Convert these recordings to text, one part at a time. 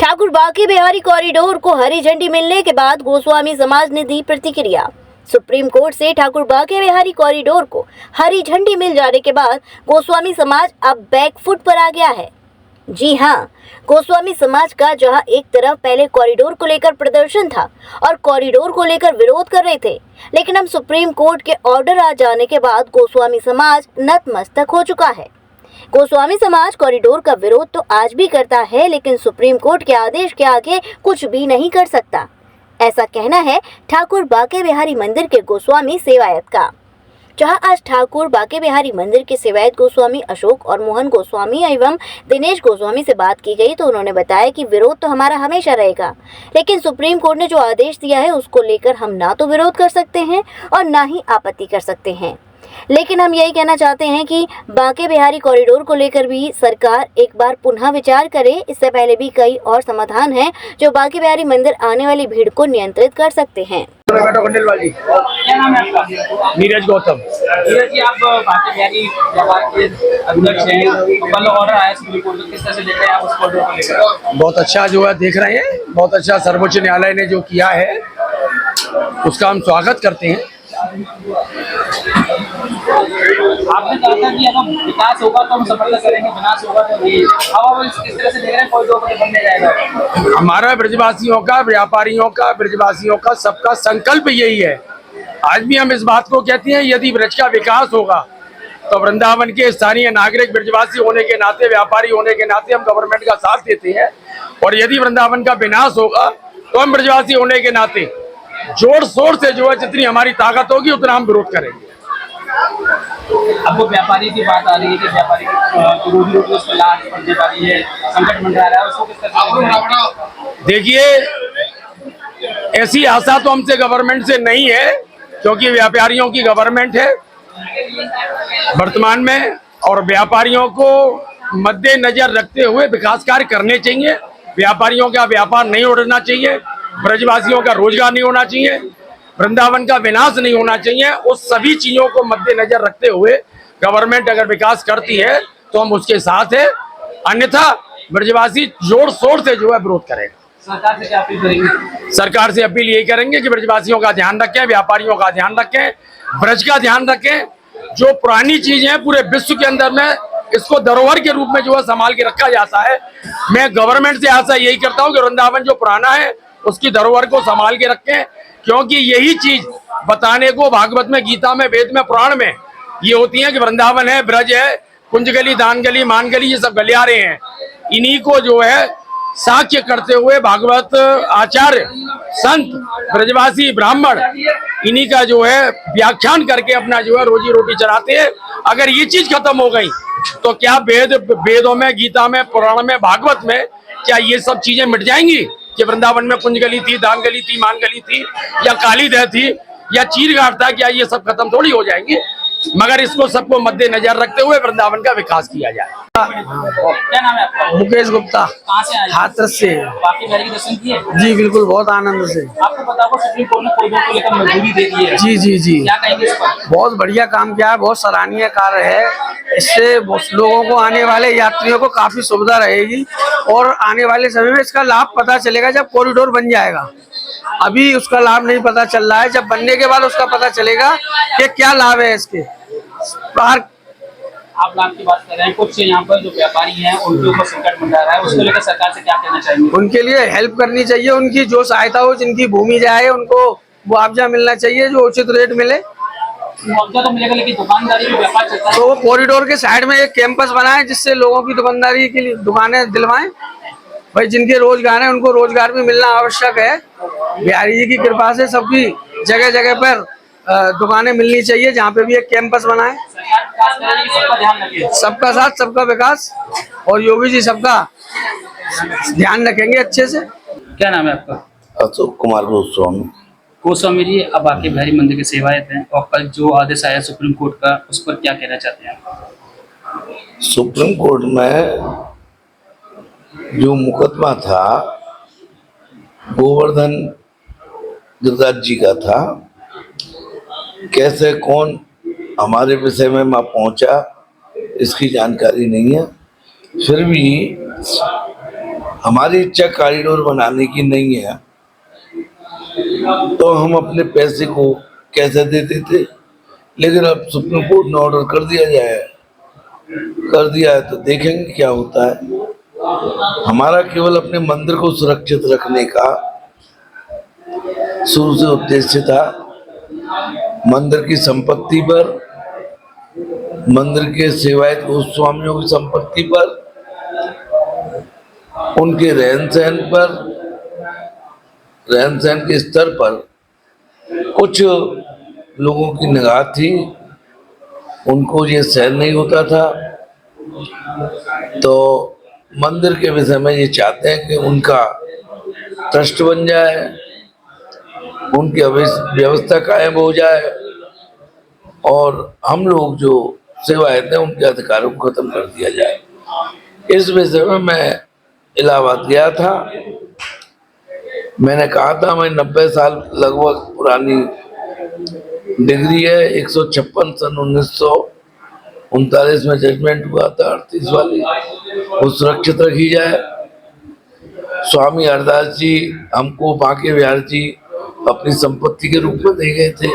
Thakur Banke Bihari corridor को हरी झंडी मिलने के बाद गोस्वामी समाज ने दी प्रतिक्रिया। सुप्रीम कोर्ट से ठाकुर बाके बिहारी कॉरिडोर को हरी झंडी मिल जाने के बाद गोस्वामी समाज अब बैकफुट पर आ गया है। जी हां, गोस्वामी समाज का जहां एक तरफ पहले कॉरिडोर को लेकर प्रदर्शन था और कॉरिडोर को लेकर विरोध कर रहे थे, लेकिन अब सुप्रीम कोर्ट के ऑर्डर आ जाने के बाद गोस्वामी समाज नतमस्तक हो चुका है। गोस्वामी समाज कॉरिडोर का विरोध तो आज भी करता है, लेकिन सुप्रीम कोर्ट के आदेश के आगे कुछ भी नहीं कर सकता, ऐसा कहना है ठाकुर बाके बिहारी मंदिर के गोस्वामी सेवायत का। जहां आज ठाकुर बाके बिहारी मंदिर के सेवायत गोस्वामी अशोक और मोहन गोस्वामी एवं दिनेश गोस्वामी से बात की गई तो उन्होंने बताया कि विरोध तो हमारा हमेशा रहेगा, लेकिन सुप्रीम कोर्ट ने जो आदेश दिया है उसको लेकर हम ना तो विरोध कर सकते हैं और ना ही आपत्ति कर सकते हैं। लेकिन हम यही कहना चाहते हैं कि बाके बिहारी कॉरिडोर को लेकर भी सरकार एक बार पुनः विचार करे। इससे पहले भी कई और समाधान हैं जो बाके बिहारी मंदिर आने वाली भीड़ को नियंत्रित कर सकते हैं। क्या नाम है आपका? नीरज गौतम। नीरज जी, आप बाके बिहारी के अध्यक्ष हैं, कल ऑर्डर आया सुप्रीम कोर्ट में, किस तरह से देख रहे हैं आप उस ऑर्डर को लेकर? बहुत अच्छा जो है देख रहे हैं, बहुत अच्छा सर्वोच्च न्यायालय ने जो किया है उसका हम स्वागत करते हैं। आपने कहा था कि अगर विकास होगा तो हम समर्थन करेंगे, विनाश होगा तो नहीं। अब किस तरह से देख रहे हैं कॉरिडोर बनने जाएगा? हमारा ब्रजवासियों का, व्यापारियों का, ब्रजवासियों का सबका संकल्प यही है। आज भी हम इस बात को कहते हैं, यदि ब्रज का विकास होगा तो वृंदावन के स्थानीय नागरिक ब्रजवासी होने के नाते, व्यापारी होने के नाते हम गवर्नमेंट का साथ देते हैं, और यदि वृंदावन का विनाश होगा तो हम ब्रजवासी होने के नाते जोर शोर से जो है जितनी हमारी ताकत होगी उतना हम विरोध करेंगे। अब वो व्यापारी की बात आ रही है कि व्यापारी की रोजी रोटी उस पर लाद पड़ने वाली है, संकट मंडरा रहा है, उसको किस तरह? देखिए, ऐसी आशा तो हमसे गवर्नमेंट से नहीं है, क्योंकि व्यापारियों की गवर्नमेंट है वर्तमान में, और व्यापारियों को मद्देनजर रखते हुए विकास कार्य करने चाहिए। व्यापारियों का व्यापार नहीं उड़ना चाहिए, ब्रजवासियों का रोजगार नहीं होना चाहिए, वृंदावन का विनाश नहीं होना चाहिए। उस सभी चीजों को मद्देनजर रखते हुए गवर्नमेंट अगर विकास करती है तो हम उसके साथ है, अन्यथा ब्रजवासी जोर शोर से जो है विरोध करेगा। सरकार से क्या अपील करेंगे? सरकार से अपील यही करेंगे कि ब्रजवासियों का ध्यान रखें, व्यापारियों का ध्यान रखें, ब्रज का ध्यान रखें। जो पुरानी चीजें हैं पूरे विश्व के अंदर में इसको धरोहर के रूप में जो है संभाल के रखा जाता है। मैं गवर्नमेंट से आशा यही करता हूँ कि वृंदावन जो पुराना है उसकी धरोहर को संभाल के रखें, क्योंकि यही चीज बताने को भागवत में, गीता में, वेद में, पुराण में ये होती है कि वृंदावन है, ब्रज है, कुंजगली, दानगली, मानगली, ये सब गलियारे हैं। इन्हीं को जो है साक्ष्य करते हुए भागवत आचार्य, संत, ब्रजवासी, ब्राह्मण इन्हीं का जो है व्याख्यान करके अपना जो है रोजी रोटी चलाते हैं। अगर ये चीज खत्म हो गई तो क्या वेदों में, गीता में, पुराण में, भागवत में क्या ये सब चीजें मिट जाएंगी कि वृंदावन में कुंजगली थी, दानगली थी, मानगली थी, या कालीदह थी, या चीरघाट था? क्या ये सब खत्म थोड़ी हो जाएंगे? मगर इसको सबको मद्देनजर रखते हुए वृंदावन का विकास किया जाए। क्या नाम है आपका? मुकेश गुप्ता। कहाँ से आए? हाथरस से। बाके बिहारी के दर्शन किए? जी बिल्कुल, बहुत आनंद से। आपको पता होगा सुप्रीम कोर्ट ने कॉरिडोर को लेकर मंजूरी दे दी है। जी जी जी, क्या कहेंगे इस पर? बहुत बढ़िया काम किया है, बहुत सराहनीय कार्य है। इससे लोगों को, आने वाले यात्रियों को काफी सुविधा रहेगी, और आने वाले समय में इसका लाभ पता चलेगा जब कॉरिडोर बन जाएगा। अभी उसका लाभ नहीं पता चल रहा है, जब बनने के बाद उसका पता चलेगा कि क्या लाभ है इसके। बाहर आप लाभ की बात कर रहे हैं, कुछ यहाँ पर जो व्यापारी हैं उनके ऊपर संकट मंडरा रहा है, उसको लेकर सरकार से क्या कहना चाहेंगे? उनके लिए हेल्प करनी चाहिए, उनकी जो सहायता हो, जिनकी भूमि जाए उनको मुआवजा मिलना चाहिए, जो उचित रेट मिले। मुआवजा तो मिलेगा, लेकिन दुकानदारी का व्यापार चलता है तो वो कॉरिडोर के साइड में एक कैंपस बनाए जिससे लोगों की दुकानदारी के लिए दुकानें दिलवाएं। भाई जिनके रोजगार है उनको रोजगार भी मिलना आवश्यक है। बिहारी जी की कृपा से सबकी जगह जगह पर दुकानें मिलनी चाहिए, जहाँ पे भी एक कैंपस बनाए। सबका ध्यान रखिए, सबका साथ, सबका विकास, और योगी जी सबका ध्यान रखेंगे अच्छे से। क्या नाम है आपका? अशोक कुमार गोस्वामी। गोस्वामी जी, अब बाके बिहारी मंदिर के सेवायत हैं, और कल जो आदेश आया सुप्रीम कोर्ट का, उस पर क्या कहना चाहते हैं? सुप्रीम कोर्ट में जो मुकदमा था गोवर्धन गिरिराज जी का था, कैसे कौन हमारे विषय में पहुंचा इसकी जानकारी नहीं है। फिर भी हमारी इच्छा कॉरिडोर बनाने की नहीं है, तो हम अपने पैसे को कैसे दे देते। लेकिन अब सुप्रीम कोर्ट ने ऑर्डर कर दिया है तो देखेंगे क्या होता है। हमारा केवल अपने मंदिर को सुरक्षित रखने का शुरू से उद्देश्य था। मंदिर की संपत्ति पर, मंदिर के सेवायत गोस्वामियों की संपत्ति पर, उनके रहन सहन के स्तर पर कुछ लोगों की निगाह थी, उनको ये सहन नहीं होता था। तो मंदिर के विषय में ये चाहते हैं कि उनका ट्रस्ट बन जाए, उनकी व्यवस्था कायम हो जाए और हम लोग जो सेवायत हैं उनके अधिकारों को खत्म कर दिया जाए। इस विषय में मैं इलाहाबाद गया था। मैंने कहा था मैं 90 साल लगभग पुरानी डिग्री है, 156 सन 1939 में जजमेंट हुआ था 38 वाली, वो सुरक्षित रखी जाए। स्वामी हरदास जी हमको बांके बिहारी जी अपनी संपत्ति के रूप में दे गए थे।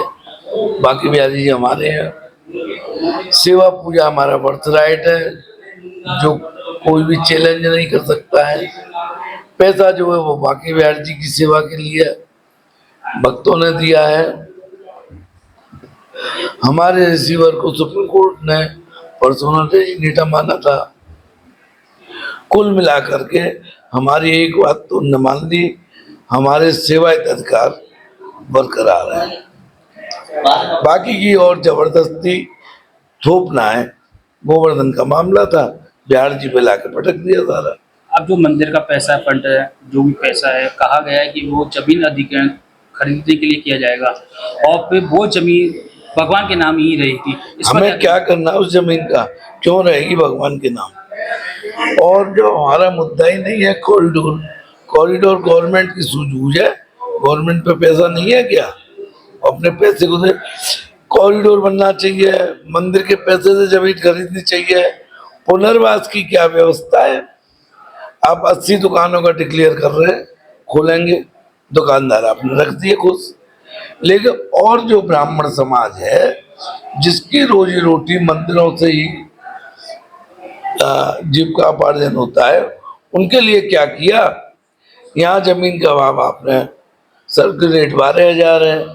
बांके बिहारी जी हमारे हैं। सेवा पूजा हमारा बर्थ राइट है, जो कोई भी चैलेंज नहीं कर सकता है। पैसा जो है वो बांके बिहारी जी की सेवा के लिए भक्तों ने दिया है। हमारे रिसीवर को सुप्रीम कोर्ट ने पर्सनल डेजिग्नेटर माना था। कुल मिलाकर के हमारी एक बात तो न मान ली, हमारे सेवायत अधिकार बरकरार है। बाकी की और जबरदस्ती थोपना है। गोवर्धन का मामला था, बिहार जी पे लाकर पटक दिया सारा। अब जो मंदिर का पैसा फंड है, जो भी पैसा है, कहा गया है कि वो जमीन अधिग्रहण खरीदने के लिए किया जाएगा और फिर वो जमीन भगवान के नाम ही रहेगी। हमें क्या करना उस जमीन का, क्यों रहेगी भगवान के नाम। और जो हमारा मुद्दा ही नहीं है कॉरिडोर गवर्नमेंट की सूझबूझ है। गवर्नमेंट पे पैसा नहीं है क्या, अपने पैसे को दे। कॉरिडोर बनना चाहिए, मंदिर के पैसे से जमीन खरीदनी चाहिए। पुनर्वास की क्या व्यवस्था है। आप 80 दुकानों का डिक्लेयर कर रहे हैं, खोलेंगे, दुकानदार आपने रख दिए खुश। लेकिन और जो ब्राह्मण समाज है जिसकी रोजी रोटी मंदिरों से ही जीविकोपार्जन होता है, उनके लिए क्या किया। यहाँ जमीन का भाव आपने सर्किल रेट 12,000 है,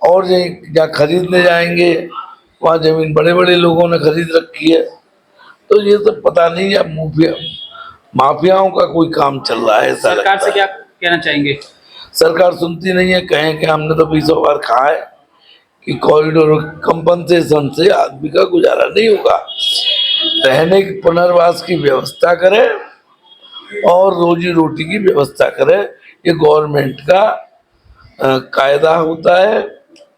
और जहाँ खरीदने जाएंगे वहाँ जमीन बड़े बड़े लोगों ने खरीद रखी है। तो ये सब पता नहीं है माफियाओं का कोई काम चल रहा है। सरकार से क्या कहना चाहेंगे। सरकार सुनती नहीं है। कहें कि हमने तो 20 बार कहा है कि कॉरिडोर कंपनसेशन से आदमी का गुजारा नहीं होगा। रहने की पुनर्वास की व्यवस्था करें और रोजी रोटी की व्यवस्था करें। ये गवर्नमेंट का कायदा होता है,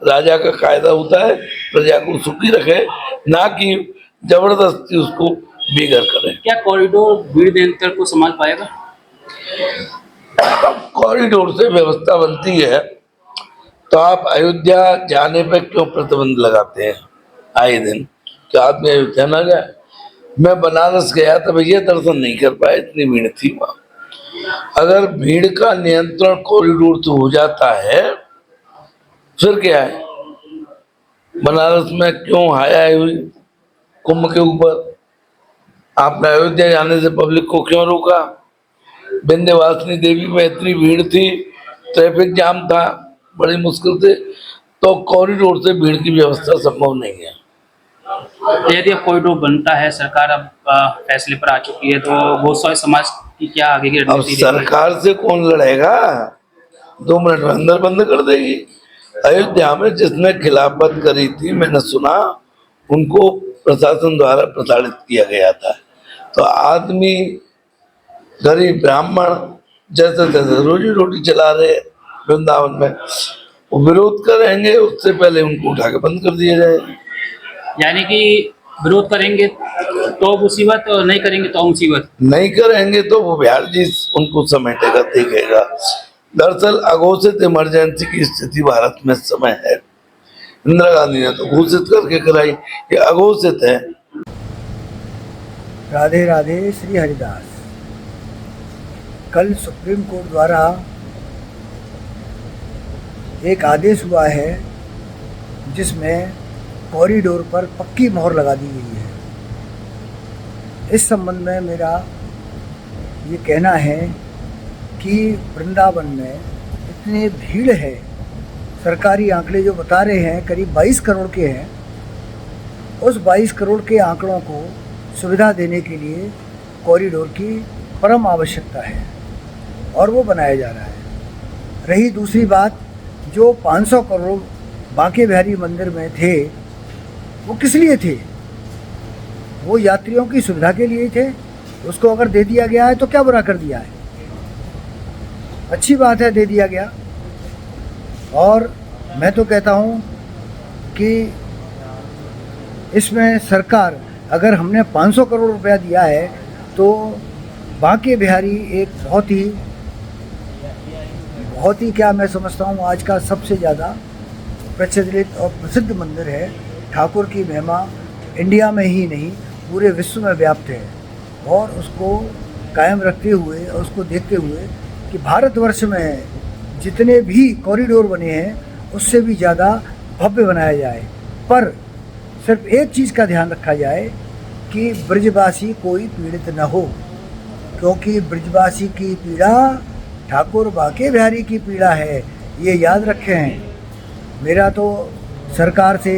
राजा का कायदा होता है। प्रजा को सुखी रखे, ना कि जबरदस्ती उसको बेघर करें। क्या कॉरिडोर भीड़ नियंत्रण को संभाल पाएगा। कॉरिडोर से व्यवस्था बनती है तो आप अयोध्या जाने पर क्यों प्रतिबंध लगाते हैं आए दिन, क्या आदमी अयोध्या ना जाए। मैं बनारस गया था, भैया दर्शन नहीं कर पाए, इतनी भीड़ थी वहाँ। अगर भीड़ का नियंत्रण कॉरिडोर से हो जाता है फिर क्या है। बनारस में क्यों हाई हुई कुंभ के ऊपर, आपने अयोध्या जाने से पब्लिक को क्यों रोका। विंध्यवासिनी देवी में इतनी भीड़ थी, ट्रैफिक जाम था, बड़ी मुश्किल से। तो कॉरिडोर से भीड़ की व्यवस्था संभव नहीं है। यदि अब कॉरिडोर बनता है, सरकार अब फैसले पर आ चुकी है, तो गोस्वामी समाज की क्या आगे की अब रणनीति सरकार से कौन लड़ेगा, 2 मिनट में अंदर बंद कर देगी। अयोध्या में जिसने खिलाफत करी थी, मैंने सुना, उनको प्रशासन द्वारा प्रताड़ित किया गया था। तो आदमी गरीब ब्राह्मण जैसे तैसे रोजी रोटी चला रहे वृंदावन में, वो विरोध करेंगे, उससे पहले उनको उठा के बंद कर दिया जाए। यानी कि विरोध करेंगे तो मुसीबत, और नहीं करेंगे तो मुसीबत। नहीं करेंगे तो वो बिहार जी उनको समेटेगा, देखेगा। दरअसल अघोषित इमरजेंसी की स्थिति भारत में इस समय है। इंदिरा गांधी ने तो घोषित करके कराई, ये अघोषित है। राधे राधे। श्री हरिदास। कल सुप्रीम कोर्ट द्वारा एक आदेश हुआ है जिसमें कॉरिडोर पर पक्की मोहर लगा दी गई है। इस संबंध में मेरा ये कहना है कि वृंदावन में इतनी भीड़ है, सरकारी आंकड़े जो बता रहे हैं करीब 22 करोड़ के हैं, उस 22 करोड़ के आंकड़ों को सुविधा देने के लिए कॉरिडोर की परम आवश्यकता है और वो बनाया जा रहा है। रही दूसरी बात, जो 500 करोड़ बांके बिहारी मंदिर में थे वो किस लिए थे? वो यात्रियों की सुविधा के लिए थे। उसको अगर दे दिया गया है तो क्या बुरा कर दिया है, अच्छी बात है, दे दिया गया। और मैं तो कहता हूँ कि इसमें सरकार, अगर हमने 500 करोड़ रुपया दिया है तो बांके बिहारी एक बहुत ही क्या मैं समझता हूँ आज का सबसे ज़्यादा प्रचलित और प्रसिद्ध मंदिर है। ठाकुर की महिमा इंडिया में ही नहीं पूरे विश्व में व्याप्त है और उसको कायम रखते हुए और उसको देखते हुए कि भारतवर्ष में जितने भी कॉरिडोर बने हैं उससे भी ज़्यादा भव्य बनाया जाए। पर सिर्फ एक चीज़ का ध्यान रखा जाए कि ब्रजवासी कोई पीड़ित न हो, क्योंकि ब्रजवासी की पीड़ा ठाकुर बांके बिहारी की पीड़ा है, ये याद रखें। मेरा तो सरकार से,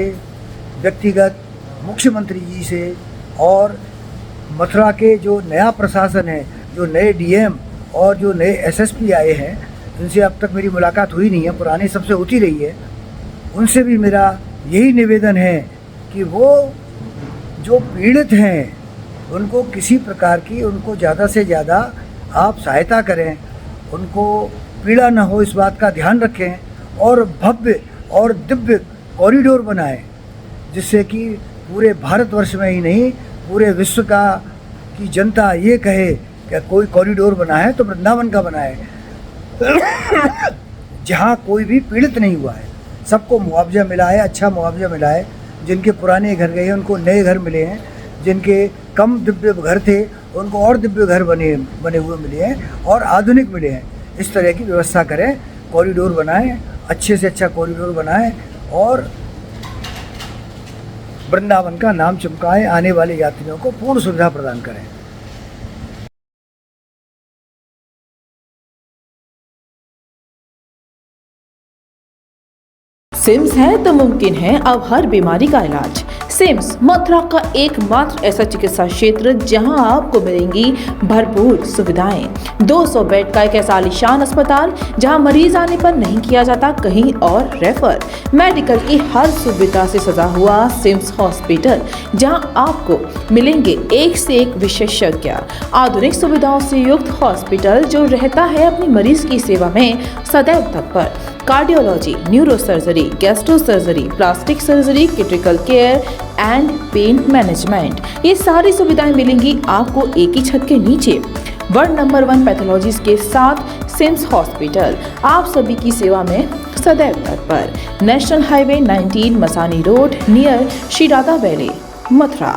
व्यक्तिगत मुख्यमंत्री जी से और मथुरा के जो नया प्रशासन है, जो नए डीएम और जो नए एसएसपी आए हैं, जिनसे अब तक मेरी मुलाकात हुई नहीं है, पुरानी सबसे होती रही है, उनसे भी मेरा यही निवेदन है कि वो जो पीड़ित हैं उनको किसी प्रकार की, उनको ज़्यादा से ज़्यादा आप सहायता करें, उनको पीड़ा न हो इस बात का ध्यान रखें और भव्य और दिव्य कॉरिडोर बनाएं, जिससे कि पूरे भारतवर्ष में ही नहीं पूरे विश्व की जनता ये कहे कि कोई कॉरिडोर बना है तो वृंदावन का बना है जहाँ कोई भी पीड़ित नहीं हुआ है, सबको मुआवजा मिला है, अच्छा मुआवजा मिला है। जिनके पुराने घर गए हैं उनको नए घर मिले हैं, जिनके कम दिव्य घर थे उनको और दिव्य घर बने हुए मिले हैं और आधुनिक मिले हैं। इस तरह की व्यवस्था करें, कॉरिडोर बनाएं, अच्छे से अच्छा कॉरिडोर बनाएं और वृंदावन का नाम चमकाएं, आने वाले यात्रियों को पूर्ण सुविधा प्रदान करें। सिम्स है तो मुमकिन है अब हर बीमारी का इलाज। सिम्स मथुरा का एकमात्र ऐसा चिकित्सा क्षेत्र जहां आपको मिलेंगी भरपूर सुविधाएं। 200 बेड का एक ऐसा आलीशान अस्पताल जहां मरीज आने पर नहीं किया जाता कहीं और रेफर। मेडिकल की हर सुविधा से सजा हुआ सिम्स हॉस्पिटल, जहां आपको मिलेंगे एक से एक विशेषज्ञ। आधुनिक सुविधाओं से युक्त हॉस्पिटल जो रहता है अपनी मरीज की सेवा में सदैव तत्पर। Cardiology, neurosurgery, gastro surgery, plastic surgery, critical care and pain management, ये सारी सुविधाएं मिलेंगी आपको एक ही छत के नीचे। वर्ल्ड नंबर 1 पैथोलॉजीज के साथ सिम्स हॉस्पिटल आप सभी की सेवा में सदैव तत्पर। National highway 19 Masani road near Shri Radha valley, Mathura.